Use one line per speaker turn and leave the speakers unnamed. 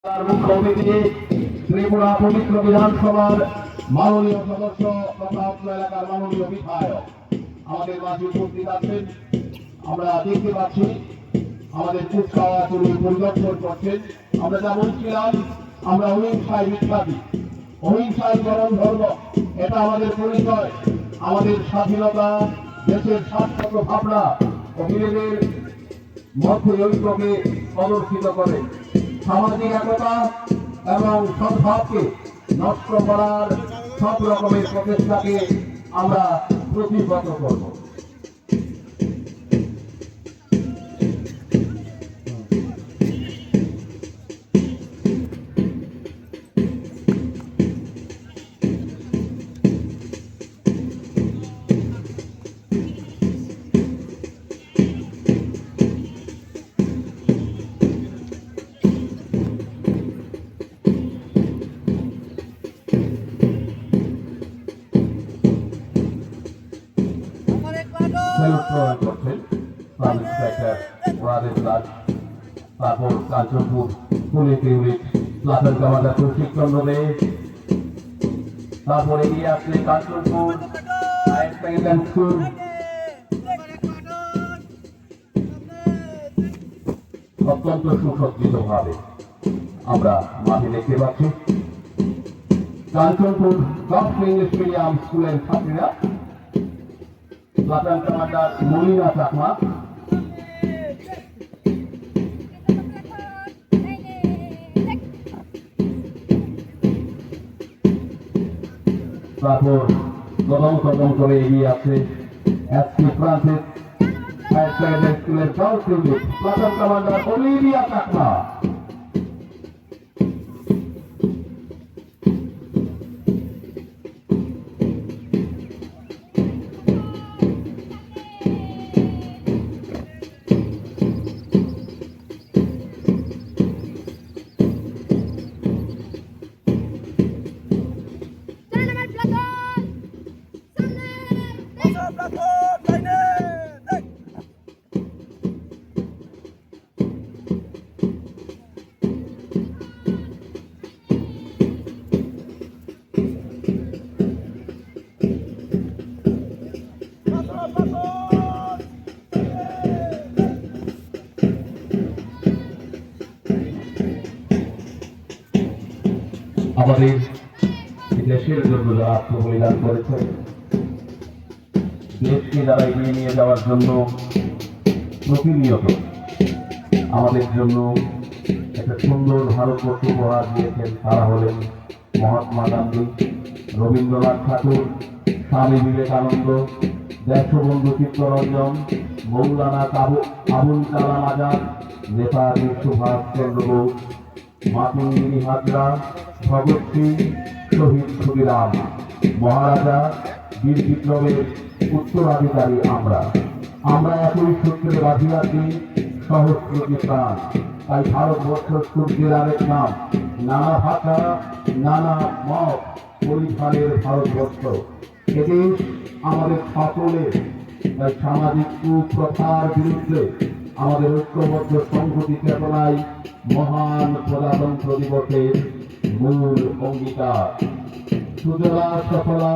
মুখ্য অতিথি ত্রিপুরা পবিত্র বিধানসভার মাননীয় সদস্য তথা অত্র এলাকার মাননীয় বিধায়ক আমাদের মাঝে উপস্থিত আছেন। আমরা দেখতে পাচ্ছি আমাদের কুচকাওয়াজ উনি পরিদর্শন করছেন। আমরা যা বলছিলাম, আমরা অহিংসায় বিশ্বাসী, অহিংসায় চরম ধর্ম, এটা আমাদের পরিচয়। আমাদের স্বাধীনতা, দেশের স্বার্থ ভাবনা ও বিবেকের মধ্যে ঐক্যকে প্রদর্শিত করে। সামাজিক একতা এবং সদ্ভাবকে নষ্ট করার সব রকমের প্রচেষ্টাকে আমরা প্রতিহত করব। তারপর Kanchanpur police unit platoon commander Kaushik Chandra Dey, তারপর এগিয়ে আসলে কাঞ্চনপুর হায়ার সেকেন্ডারি স্কুল। অত্যন্ত সুসজ্জিত ভাবে আমরা মাঠে দেখতে পাচ্ছি কাঞ্চনপুর গভর্নমেন্ট ইংলিশ মিডিয়াম স্কুলের ছাত্রীরা। প্লাটুন কমান্ডার মনিরা চাকমা, তারপর কদম করে এগিয়ে আছে এসপি ফ্রান্সিস হায়ার সেকেন্ডারি স্কুলের girls unit platoon commander Olivia Chakma. আমাদের দেশের জন্য যারা আত্মবলিদান করেছে, দেশকে যারা এগিয়ে নিয়ে যাওয়ার জন্য প্রতিনিয়ত আমাদের জন্য একটা সুন্দর ভারতবর্ষ উপহার দিয়েছেন, তারা হলেন মহাত্মা গান্ধী, রবীন্দ্রনাথ ঠাকুর, স্বামী বিবেকানন্দ, দেশবন্ধু চিত্তরঞ্জন, মৌলানা আবুল কালাম আজাদ, নেতাজি সুভাষ চন্দ্র বোস, মাতঙ্গিনী হাজরা, ভগৎ সিং, শহীদ ক্ষুদিরাম, মহারাজা বীর বিক্রমের উত্তরাধিকারী আমরা একই সূত্রে বাঁধিয়াছি সহস্রটি প্রাণ। তাই ভারতবর্ষ সূর্যের আরেক নাম, নানা ভাষা নানা মত পরিধানের ভারতবর্ষ। এদেশ আমাদের সকলের। তাই সামাজিক কুপ্রথার বিরুদ্ধে আমাদের ঐক্যবদ্ধ সংহতি চেতনায় মহান প্রজাতন্ত্র দিবসের মূল অঙ্গীকার। সুজলা সফলা